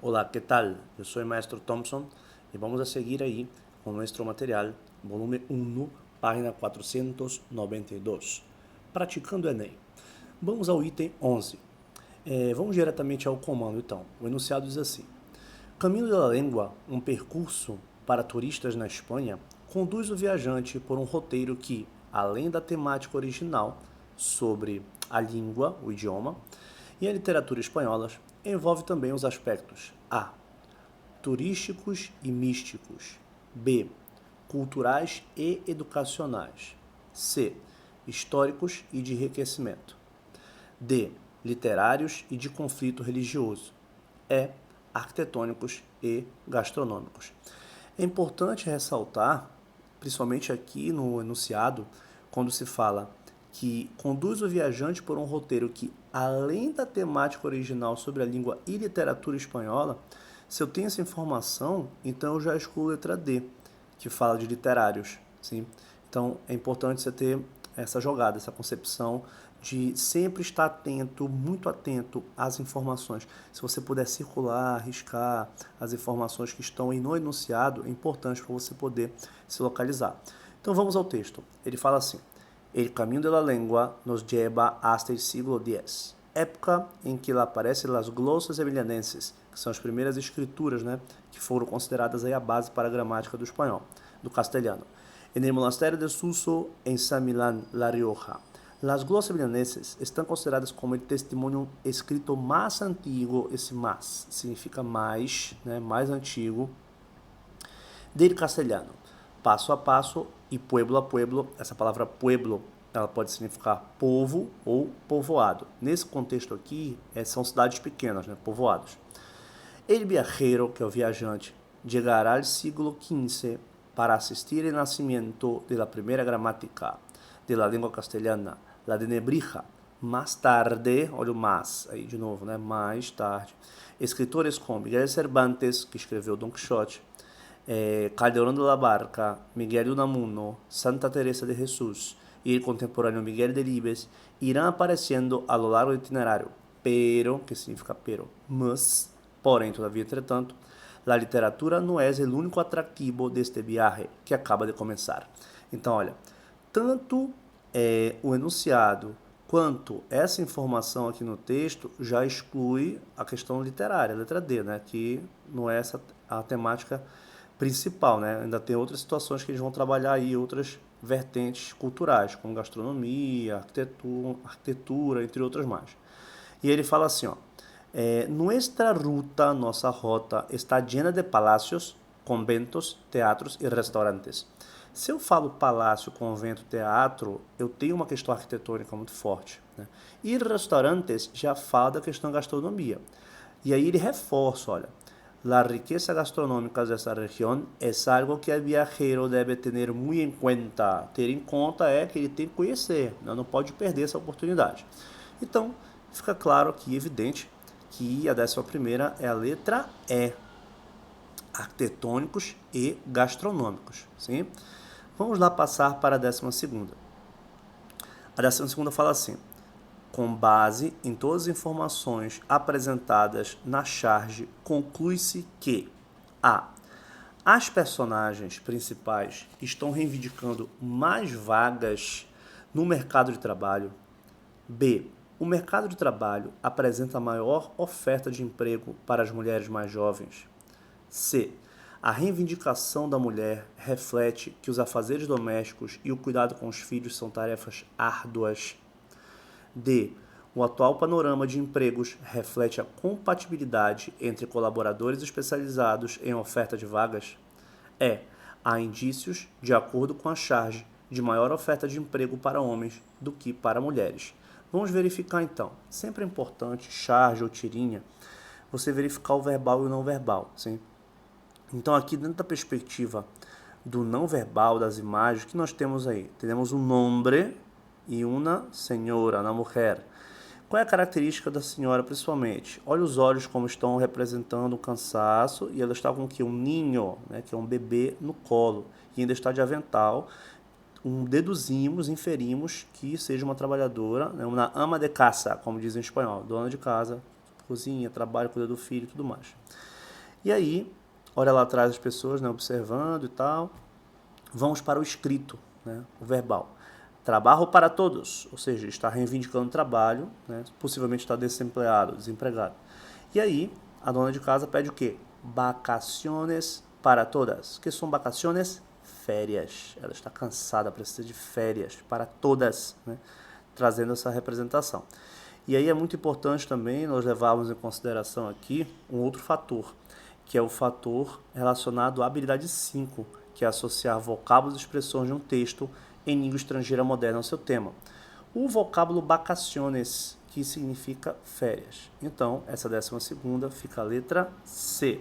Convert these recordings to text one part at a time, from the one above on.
Olá, que tal? Eu sou o Maestro Thompson e vamos a seguir aí com nosso material, volume 1, página 492, praticando Enem. Vamos ao item 11. Vamos diretamente ao comando, então. O enunciado diz assim: Caminho da Língua, um percurso para turistas na Espanha, conduz o viajante por um roteiro que, além da temática original sobre a língua, o idioma, e a literatura espanholas, envolve também os aspectos A. Turísticos e místicos. B. Culturais e educacionais. C. Históricos e de enriquecimento. D. Literários e de conflito religioso. E. Arquitetônicos e gastronômicos. É importante ressaltar, principalmente aqui no enunciado, quando se fala que conduz o viajante por um roteiro que, além da temática original sobre a língua e literatura espanhola, se eu tenho essa informação, então eu já excluo a letra D, que fala de literários. Sim? Então é importante você ter essa jogada, essa concepção de sempre estar atento, muito atento às informações. Se você puder circular, riscar as informações que estão aí no enunciado, é importante para você poder se localizar. Então vamos ao texto. Ele fala assim: El camino de la lengua nos lleva hasta el siglo X, época em que aparecem as glosas emilianenses, que são as primeiras escrituras, né, que foram consideradas aí a base para a gramática do espanhol, do castelhano. En el monasterio de Suso, en San Milán, La Rioja. Las glosas milaneses estão consideradas como o testemunho escrito mais antigo, esse mais significa mais, né, mais antigo, del castelhano, passo a passo e pueblo a pueblo. Essa palavra pueblo, ela pode significar povo ou povoado. Nesse contexto aqui, são cidades pequenas, né, povoados. El viajero, que é o viajante, chegará ao século XV para assistir ao nascimento da primeira gramática da língua castelhana, la de Nebrija. Mais tarde, olha o mais aí de novo, né? Mais tarde, escritores como Miguel Cervantes, que escreveu Don Quixote, Calderón de la Barca, Miguel de Unamuno, Santa Teresa de Jesús e o contemporâneo Miguel Delibes irão aparecendo a lo largo do itinerário. Pero, que significa pero, mas, porém, todavia, entretanto, a literatura não é o único atrativo deste viaje que acaba de começar. Então, olha, tanto o enunciado quanto essa informação aqui no texto já exclui a questão literária, a letra D, né, que não é essa a temática principal, né? Ainda tem outras situações que eles vão trabalhar aí, outras vertentes culturais, como gastronomia, arquitetura, entre outras mais. E ele fala assim, ó, Nuestra ruta, nossa rota, está llena de palácios, conventos, teatros e restaurantes. Se eu falo palácio, convento, teatro, eu tenho uma questão arquitetônica muito forte. Né? E restaurantes já fala da questão gastronomia. E aí ele reforça, olha, la riqueza gastronómica de esta región es algo que el viajero debe tener muy en cuenta. Ter em conta é que ele tem que conhecer, né? Não pode perder essa oportunidade. Então, fica claro aqui, evidente, que a 11ª é a letra E, arquitetônicos e gastronômicos. Sim? Vamos lá passar para a 12ª. A 12ª fala assim: com base em todas as informações apresentadas na charge, conclui-se que a. As personagens principais estão reivindicando mais vagas no mercado de trabalho. B. O mercado de trabalho apresenta maior oferta de emprego para as mulheres mais jovens. C. A reivindicação da mulher reflete que os afazeres domésticos e o cuidado com os filhos são tarefas árduas. D. O atual panorama de empregos reflete a compatibilidade entre colaboradores especializados em oferta de vagas? E. Há indícios, de acordo com a charge, de maior oferta de emprego para homens do que para mulheres. Vamos verificar então. Sempre é importante, charge ou tirinha, você verificar o verbal e o não verbal. Sim? Então aqui dentro da perspectiva do não verbal, das imagens, que nós temos aí? Temos um nombre e uma senhora, uma mulher. Qual é a característica da senhora principalmente? Olha os olhos como estão representando o cansaço e ela está com que um ninho, né, que é um bebê no colo e ainda está de avental. Deduzimos, inferimos que seja uma trabalhadora, né, uma ama de casa, como dizem em espanhol, dona de casa, cozinha, trabalha, cuida do filho e tudo mais. E aí, olha lá atrás as pessoas, né, observando e tal. Vamos para o escrito, né, o verbal. Trabalho para todos, ou seja, está reivindicando trabalho, né, possivelmente está desempregado, desempregado. E aí, a dona de casa pede o quê? Vacaciones para todas. O que são vacaciones? Férias. Ela está cansada, precisa de férias para todas, né, trazendo essa representação. E aí é muito importante também nós levarmos em consideração aqui um outro fator, que é o fator relacionado à habilidade 5, que é associar vocábulos e expressões de um texto em língua estrangeira moderna ao seu tema. O vocábulo vacaciones, que significa férias. Então, essa 12ª fica a letra C.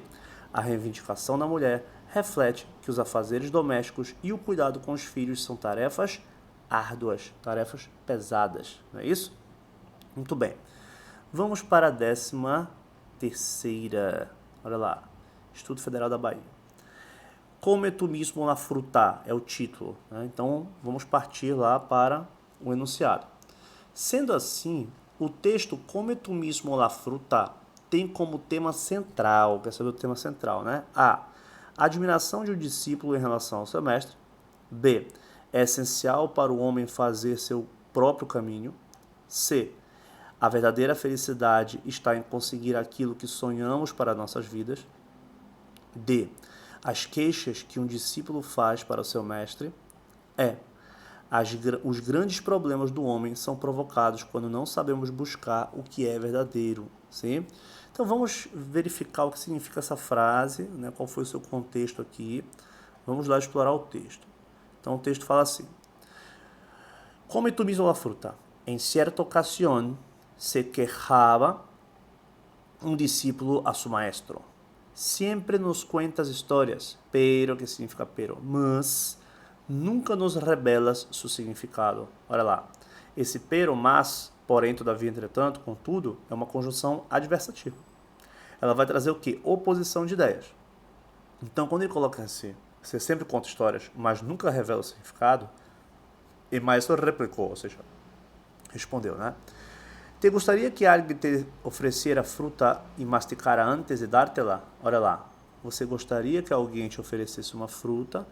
A reivindicação da mulher reflete que os afazeres domésticos e o cuidado com os filhos são tarefas árduas, tarefas pesadas, não é isso? Muito bem. Vamos para a 13ª. Olha lá. Instituto Federal da Bahia. Come tu mismo la fruta é o título, né? Então, vamos partir lá para o enunciado. Sendo assim, o texto Come tu mismo la fruta tem como tema central, quer saber o tema central, né? A. Admiração de um discípulo em relação ao seu mestre. B. É essencial para o homem fazer seu próprio caminho. C. A verdadeira felicidade está em conseguir aquilo que sonhamos para nossas vidas. D. As queixas que um discípulo faz para o seu mestre. E. Os grandes problemas do homem são provocados quando não sabemos buscar o que é verdadeiro. Sim? Então vamos verificar o que significa essa frase, né? Qual foi o seu contexto aqui. Vamos lá explorar o texto. Então o texto fala assim: Come tu mismo la fruta. En cierta ocasión se quejaba un discípulo a su maestro. Siempre nos cuentas historias, pero, que significa pero, mas nunca nos revelas su significado. Olha lá, esse pero, mas, porém, todavia, entretanto, contudo, é uma conjunção adversativa. Ela vai trazer o quê? Oposição de ideias. Então, quando ele coloca assim, você sempre conta histórias, mas nunca revela o significado, e mais replicou, ou seja, respondeu, né? Te gostaria que alguém te oferecera fruta e masticara antes de dártela? Olha lá, você gostaria que alguém te oferecesse uma fruta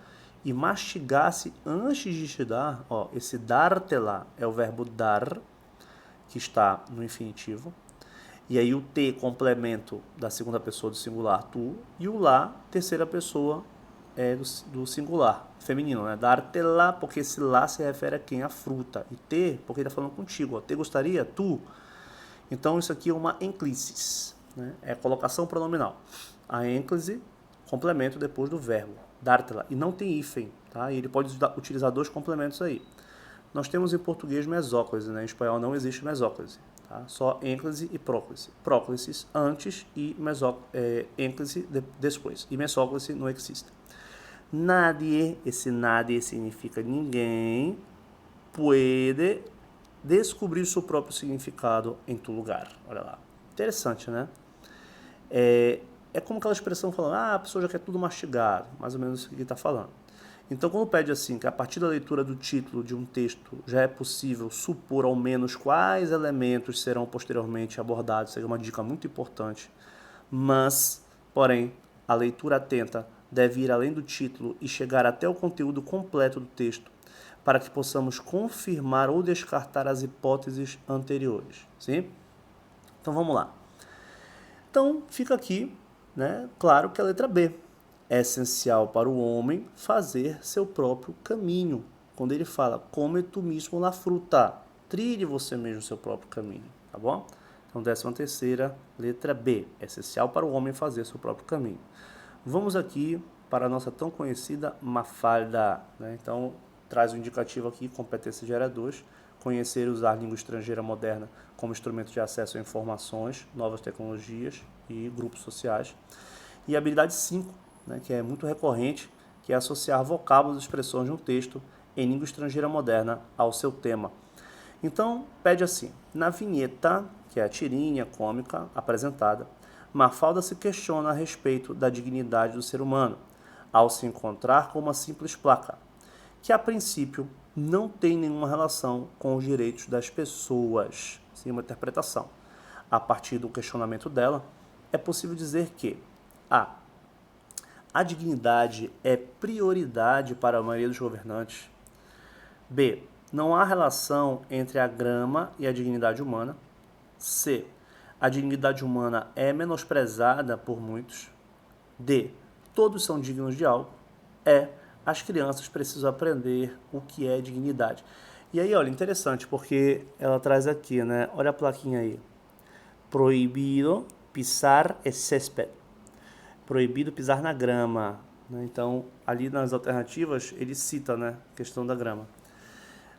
e mastigasse antes de te dar? Ó, esse dártela é o verbo dar, que está no infinitivo. E aí o te, complemento da segunda pessoa do singular, tu, e o lá, terceira pessoa do singular, feminino, né? Dártela, porque esse lá se refere a quem? A fruta. E te, porque ele está falando contigo. Ó, te gostaria? Tu. Então, isso aqui é uma ênclisis, né? É colocação pronominal. A ênclise, complemento depois do verbo, dártela. E não tem hífen, tá? E ele pode utilizar dois complementos aí. Nós temos em português mesóclise, né? Em espanhol não existe mesóclise, tá? Só ênclise e próclise. Próclisis antes e ênclise depois. E mesóclise não existe. Nadie, esse nadie significa ninguém, puede descobrir seu próprio significado em tu lugar. Olha lá. Interessante, né? É como aquela expressão falando, a pessoa já quer tudo mastigado. Mais ou menos isso que ele está falando. Então, quando pede assim, que a partir da leitura do título de um texto já é possível supor ao menos quais elementos serão posteriormente abordados, seja uma dica muito importante. Mas, porém, a leitura atenta deve ir além do título e chegar até o conteúdo completo do texto, para que possamos confirmar ou descartar as hipóteses anteriores. Sim? Então vamos lá. Então fica aqui, né, claro que a letra B. É essencial para o homem fazer seu próprio caminho. Quando ele fala, come tu mismo la fruta, trilhe você mesmo seu próprio caminho, tá bom? Então 13ª, letra B. É essencial para o homem fazer seu próprio caminho. Vamos aqui para a nossa tão conhecida Mafalda, né? Então, traz o indicativo aqui, competência gera 2, conhecer e usar língua estrangeira moderna como instrumento de acesso a informações, novas tecnologias e grupos sociais. E habilidade 5, né, que é muito recorrente, que é associar vocábulos e expressões de um texto em língua estrangeira moderna ao seu tema. Então, pede assim, na vinheta, que é a tirinha cômica apresentada, Mafalda se questiona a respeito da dignidade do ser humano, ao se encontrar com uma simples placa, que a princípio não tem nenhuma relação com os direitos das pessoas. Sim, uma interpretação. a partir do questionamento dela, é possível dizer que a dignidade é prioridade para a maioria dos governantes. B. Não há relação entre a grama e a dignidade humana. C. A dignidade humana é menosprezada por muitos. D. Todos são dignos de algo. E. As crianças precisam aprender o que é dignidade. E aí, olha, interessante, porque ela traz aqui, né? Olha a plaquinha aí. Proibido pisar el césped. Proibido pisar na grama. Né? Então, ali nas alternativas, ele cita, né, a questão da grama.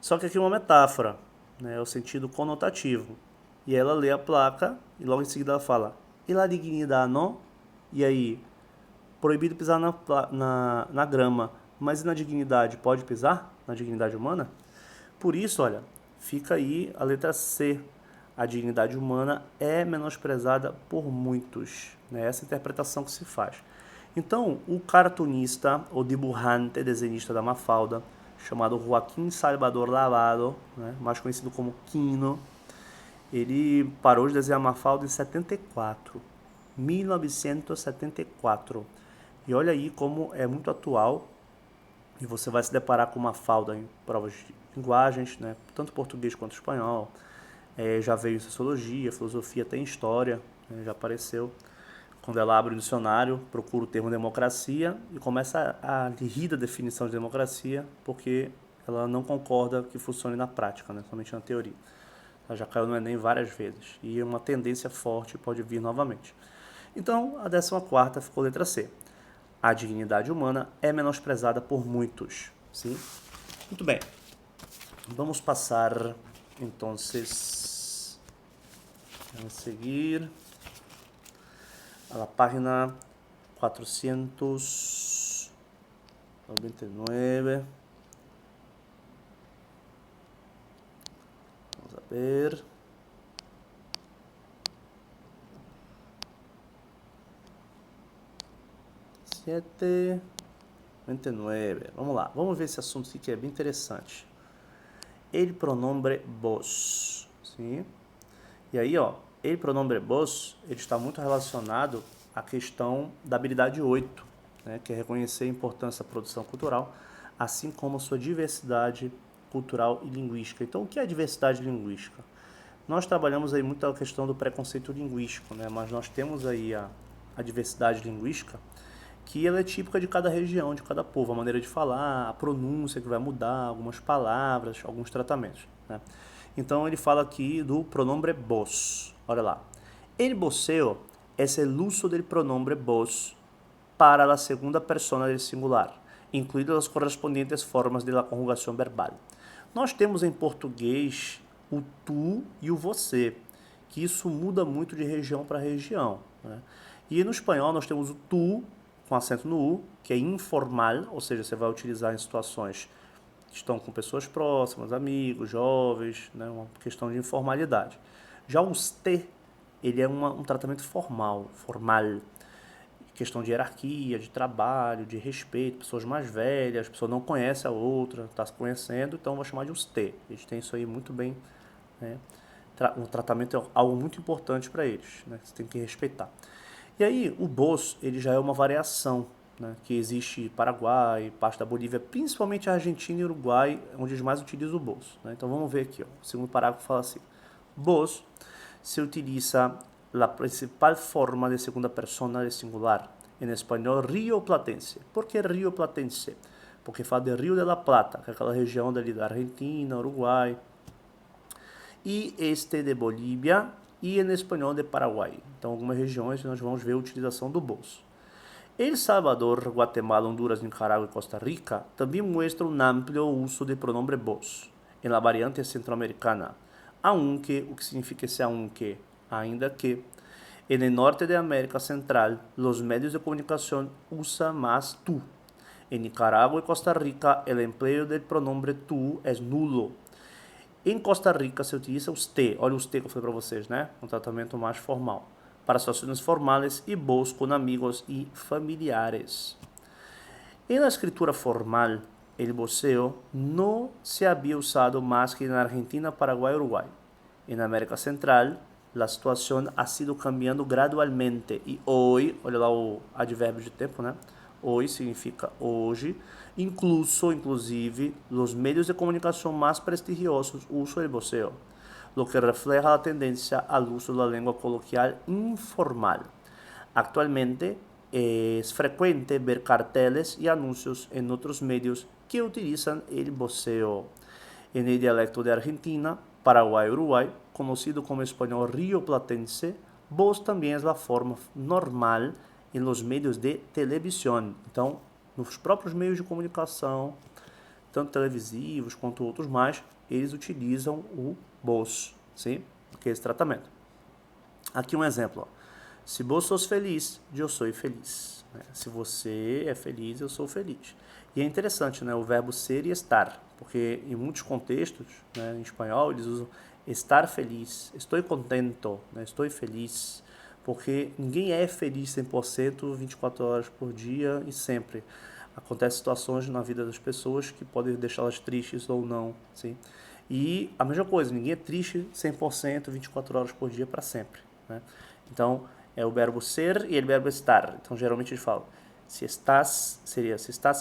Só que aqui é uma metáfora, né, é o sentido conotativo. E ela lê a placa e logo em seguida ela fala, e la dignidad não? E aí, proibido pisar na grama, mas e na dignidade? Pode pisar? Na dignidade humana? Por isso, olha, fica aí a letra C. A dignidade humana é menosprezada por muitos. Né? Essa é a interpretação que se faz. Então, o cartunista, ou dibujante, desenhista da Mafalda, chamado Joaquim Salvador Lavado, né? Mais conhecido como Quino, ele parou de desenhar Mafalda em 74. 1974. E olha aí como é muito atual. E você vai se deparar com Mafalda em provas de linguagens, né? Tanto português quanto espanhol. Já veio em sociologia, filosofia, até em história, né? Já apareceu. Quando ela abre o dicionário, procura o termo democracia e começa a rir da definição de democracia, porque ela não concorda que funcione na prática, né? Somente na teoria. Ela já caiu no Enem várias vezes e uma tendência forte pode vir novamente. Então, a 14ª ficou letra C. A dignidade humana é menosprezada por muitos. Sim? Muito bem. Vamos passar, então, a seguir a la página 499. Vamos a ver. Sete 29. Vamos lá, vamos ver esse assunto aqui que é bem interessante. El pronombre vos. Sim? E aí, ó, el pronombre vos, ele está muito relacionado à questão da habilidade 8, né, que é reconhecer a importância da produção cultural, assim como a sua diversidade cultural e linguística. Então, o que é diversidade linguística? Nós trabalhamos aí muito a questão do preconceito linguístico, né, mas nós temos aí a diversidade linguística, que ela é típica de cada região, de cada povo, a maneira de falar, a pronúncia que vai mudar, algumas palavras, alguns tratamentos. Né? Então ele fala aqui do pronombre vos. Olha lá. El voceo es el uso del pronombre vos para la segunda persona del singular, incluídas as correspondentes formas de la conjugação verbal. Nós temos em português o tu e o você, que isso muda muito de região para região. Né? E no espanhol nós temos o tu, com acento no U, que é informal, ou seja, você vai utilizar em situações que estão com pessoas próximas, amigos, jovens, né, uma questão de informalidade. Já o ste, ele é um tratamento formal, questão de hierarquia, de trabalho, de respeito, pessoas mais velhas, a pessoa não conhece a outra, está se conhecendo, então vou chamar de ste. Eles têm isso aí muito bem, né? O tratamento é algo muito importante para eles, né? Você tem que respeitar. E aí, o vos, ele já é uma variação, né, que existe Paraguai, parte da Bolívia, principalmente a Argentina e Uruguai, onde eles mais utilizam o vos. Né? Então vamos ver aqui, ó. O segundo parágrafo fala assim: vos se utiliza a principal forma de segunda persona de singular, em espanhol rioplatense. Por que rioplatense? Porque fala de Rio de la Plata, que é aquela região dali da Argentina, Uruguai, e este de Bolívia, e em espanhol de Paraguai. Então, algumas regiões nós vamos ver a utilização do vos. El Salvador, Guatemala, Honduras, Nicarágua e Costa Rica também mostram um amplo uso de pronombre vos, em la variante centro-americana, aunque, o que significa esse aunque? Ainda que, en el norte de América Central, los medios de comunicación usan más tú. En Nicaragua y Costa Rica, el empleo del pronombre tú es nulo. Em Costa Rica se utiliza o ste, olha o ste que eu falei para vocês, né? Um tratamento mais formal, para situações formais e vos com amigos e familiares. Em la escritura formal, el voceo no se había usado más que en Argentina, Paraguay y Uruguay. En América Central, a situação ha sido cambiando gradualmente. E hoje, olha lá o advérbio de tempo, né? Hoje significa hoje. Inclusive, os meios de comunicação mais prestigiosos usam o voceo, lo que refleja a tendência ao uso da língua coloquial informal. Actualmente, es frecuente ver carteles y anuncios en otros medios que utilizan el voceo. En el dialecto de Argentina, Paraguay y Uruguay, conocido como español rioplatense, voz também é a forma normal em los medios de televisão. Então, nos próprios meios de comunicação, tanto televisivos quanto outros mais, eles utilizam o voz, sim? Que é esse tratamento. Aqui um exemplo, ó. Se vos sos feliz, eu sou feliz. Se você é feliz, eu sou feliz. E é interessante, né, o verbo ser e estar, porque em muitos contextos, né, em espanhol, eles usam estar feliz, estou contento, né, estou feliz, porque ninguém é feliz 100%, 24 horas por dia e sempre. Acontecem situações na vida das pessoas que podem deixá-las tristes ou não, sim? E a mesma coisa, ninguém é triste 100%, 24 horas por dia para sempre, né? Então, é o verbo ser e o verbo estar. Então, geralmente eles falam, se estás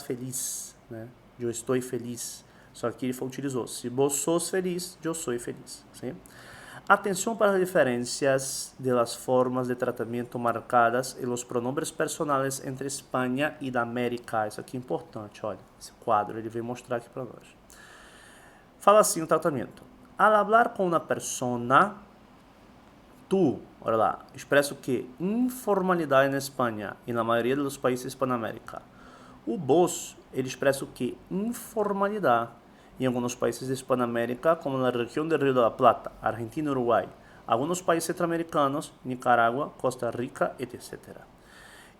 feliz, né? Eu estou feliz. Só que ele utilizou, se vos sos feliz, eu sou feliz. Sim? Atenção para as diferenças de las formas de tratamento marcadas e os pronombres personais entre Espanha e da América. Isso aqui é importante, olha, esse quadro, ele veio mostrar aqui para nós. Fala assim o tratamento. Al hablar com uma persona, tu, olha lá, expressa o que? Informalidade na Espanha e na maioria dos países hispano-américa. O vos, ele expressa o que? Informalidade em alguns países de Hispanoamérica, como na região do Rio de la Plata, Argentina e Uruguai, alguns países centro-americanos, Nicarágua, Costa Rica, etc.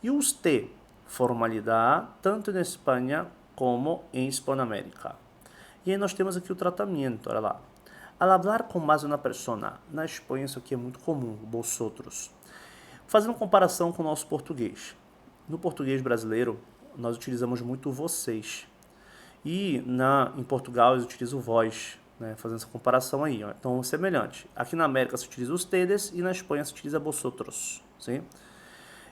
E os T, formalidade, tanto na Espanha como em Hispanoamérica. E aí nós temos aqui o tratamento, olha lá. Al hablar com mais uma pessoa, na Espanha isso aqui é muito comum, vosotros. Fazendo comparação com o nosso português. No português brasileiro, nós utilizamos muito vocês. E em Portugal eles utilizam o vós, né? Fazendo essa comparação aí. Ó. Então, é semelhante. Aqui na América se utiliza ustedes e na Espanha se utiliza vosotros. Sim?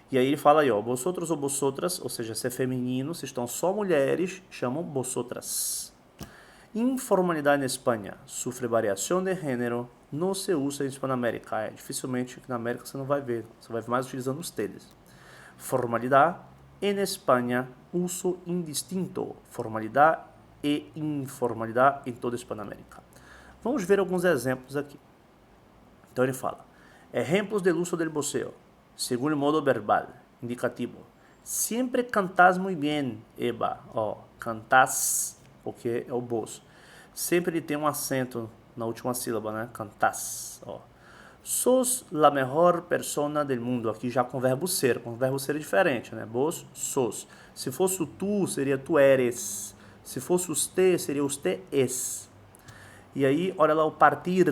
E aí ele fala aí, ó, vosotros ou vosotras, ou seja, se é feminino, se estão só mulheres, chamam vosotras. Informalidade na Espanha sofre variação de gênero, não se usa em Hispanoamérica. Dificilmente aqui na América você não vai ver, você vai ver mais utilizando ustedes. Formalidade. En Espanha, uso indistinto, formalidade e informalidade em toda a Hispanoamérica. Vamos ver alguns exemplos aqui. Então ele fala, exemplos del uso del voceo, segundo modo verbal, indicativo. Siempre cantas muy bien, Eva. Ó, cantas, porque é o voz. Sempre ele tem um acento na última sílaba, né? Cantas, ó. Sos la mejor persona del mundo. Aqui já com o verbo ser. Com o verbo ser é diferente, né? Vos, sos. Se fosse o tu, seria tu eres. Se fosse usted, seria usted es. E aí, olha lá o partir.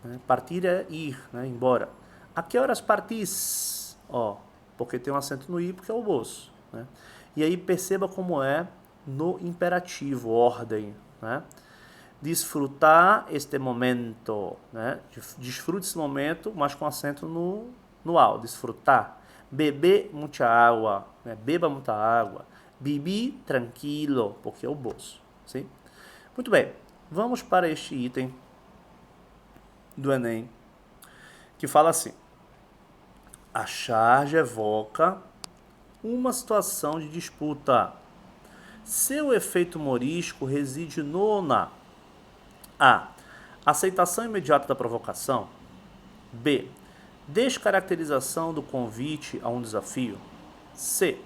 Né? Partir é ir, né? Embora. A que horas partís? Ó, porque tem um acento no i, porque é o vos. Né? E aí, perceba como é no imperativo, ordem, né? Desfrutar este momento, né? Desfrute esse momento, mas com acento no ao, desfrutar. Beber muita água, né? Beba muita água. Bebi tranquilo, porque é o bolso, sim? Muito bem, vamos para este item do Enem, que fala assim. A charge evoca uma situação de disputa. Seu efeito humorístico reside na A. Aceitação imediata da provocação. B. Descaracterização do convite a um desafio. C.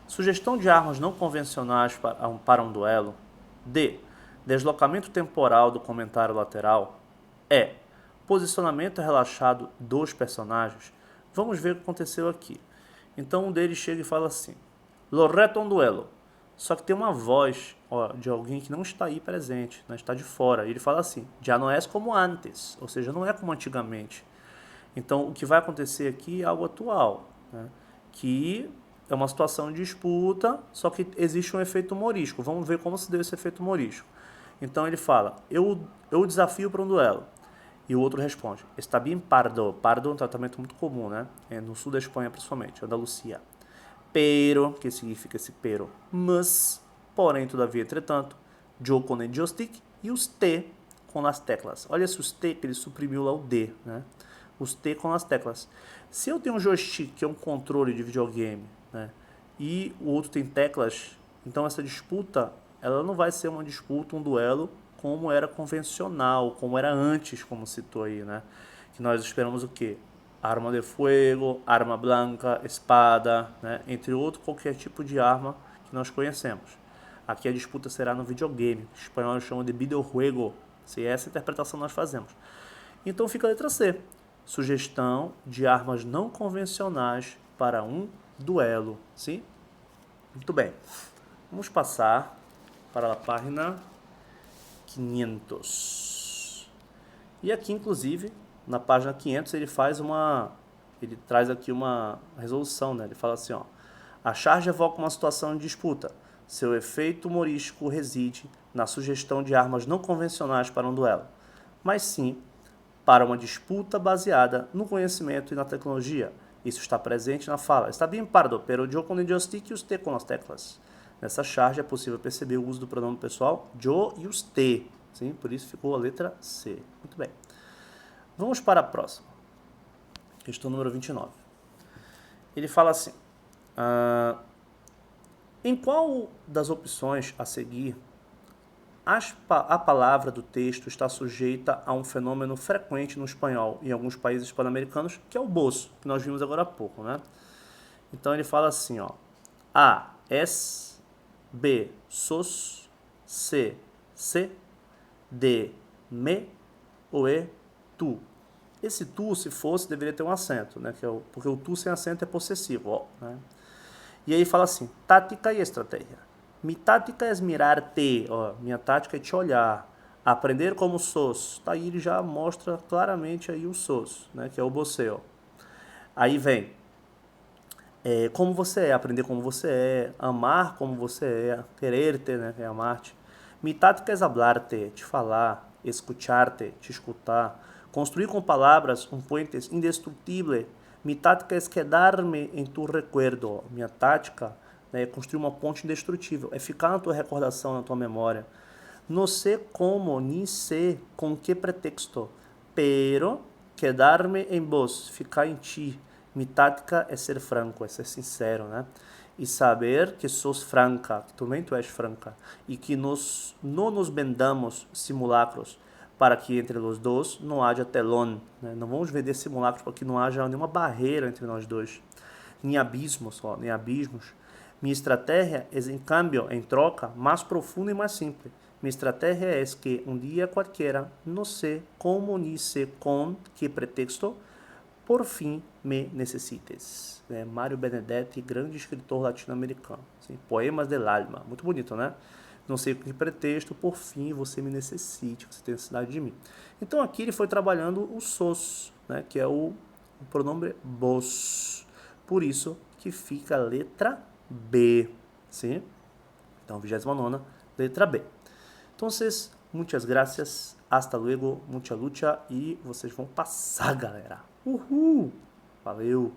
Sugestão de armas não convencionais para um duelo. D. Deslocamento temporal do comentário lateral. E. Posicionamento relaxado dos personagens. Vamos ver o que aconteceu aqui. Então um deles chega e fala assim. Lo reto a um duelo. Só que tem uma voz de alguém que não está aí presente, não está de fora. E ele fala assim, já não é como antes, ou seja, não é como antigamente. Então, o que vai acontecer aqui é algo atual, né? Que é uma situação de disputa, só que existe um efeito humorístico. Vamos ver como se deu esse efeito humorístico. Então, ele fala, eu desafio para um duelo. E o outro responde, está bem pardo. Pardo é um tratamento muito comum, né? É no sul da Espanha, principalmente, Andalucia. Pero, que significa esse pero? Mas, porém, todavia, entretanto, yo con el joystick e os T com as teclas. Olha se os T, que ele suprimiu lá o D, né? Os T com as teclas. Se eu tenho um joystick, que é um controle de videogame, né? E o outro tem teclas, então essa disputa, ela não vai ser uma disputa, um duelo, como era convencional, como era antes, como citou aí, né? Que nós esperamos o quê? Arma de fogo, arma branca, espada, né? Entre outros, qualquer tipo de arma que nós conhecemos. Aqui a disputa será no videogame, que os espanhóis chamam de videojuego, se essa interpretação nós fazemos. Então fica a letra C, sugestão de armas não convencionais para um duelo, sim? Muito bem, vamos passar para a página 500. E aqui, inclusive, na página 500, ele traz aqui uma resolução, né? Ele fala assim, ó, a charge evoca uma situação de disputa. Seu efeito humorístico reside na sugestão de armas não convencionais para um duelo, mas sim para uma disputa baseada no conhecimento e na tecnologia. Isso está presente na fala. Está bem pardo, pero yo con el joystick e os T com as teclas. Nessa charge é possível perceber o uso do pronome pessoal yo e os T. Sim? Por isso ficou a letra C. Muito bem. Vamos para a próxima. Questão número 29. Ele fala assim, em qual das opções a seguir a palavra do texto está sujeita a um fenômeno frequente no espanhol em alguns países pan-americanos, que é o boço, que nós vimos agora há pouco, né? Então ele fala assim, ó, A, es, B, sos, C, se, D, me ou E, tu. Esse tu, se fosse, deveria ter um acento, né? Porque o tu sem acento é possessivo, ó, né? E aí fala assim, tática e estratégia. Mi tática é mirar-te, ó, minha tática é te olhar. Aprender como sos. Tá aí ele já mostra claramente aí o sos, né? Que é o você, ó. Aí vem, como você é, aprender como você é, amar como você é, querer-te, né? É amar-te. Mi tática é hablar-te, te falar, escuchar-te, te escutar. Construir com palavras um puente indestrutível. Mi tática é quedar-me em tu recuerdo. Minha tática, né, é construir uma ponte indestrutível, é ficar na tua recordação, na tua memória. No sé como, ni sé com que pretexto, pero quedar-me em vos, ficar em ti. Mi tática é ser franco, é ser sincero, né? E saber que sos franca, que também tu és franca, e que não nos vendamos simulacros, para que entre os dois não haja telón, né? Não vamos vender simulacros para que não haja nenhuma barreira entre nós dois, nem abismos, nem abismos. Minha estratégia é, em cambio, em troca, mais profunda e mais simples. Minha estratégia é que um dia qualquer, não sei como ni sé com que pretexto, por fim me necessites. Mário Benedetti, grande escritor latino-americano. Assim, Poemas del Alma. Muito bonito, né? Não sei com que pretexto, por fim você me necessite, você tem necessidade de mim. Então aqui ele foi trabalhando o sos, né? Que é o pronome vos. Por isso que fica a letra B. Sim? Então, 29ª, letra B. Então, muitas gracias, hasta luego, mucha lucha e vocês vão passar, galera. Uhul! Valeu!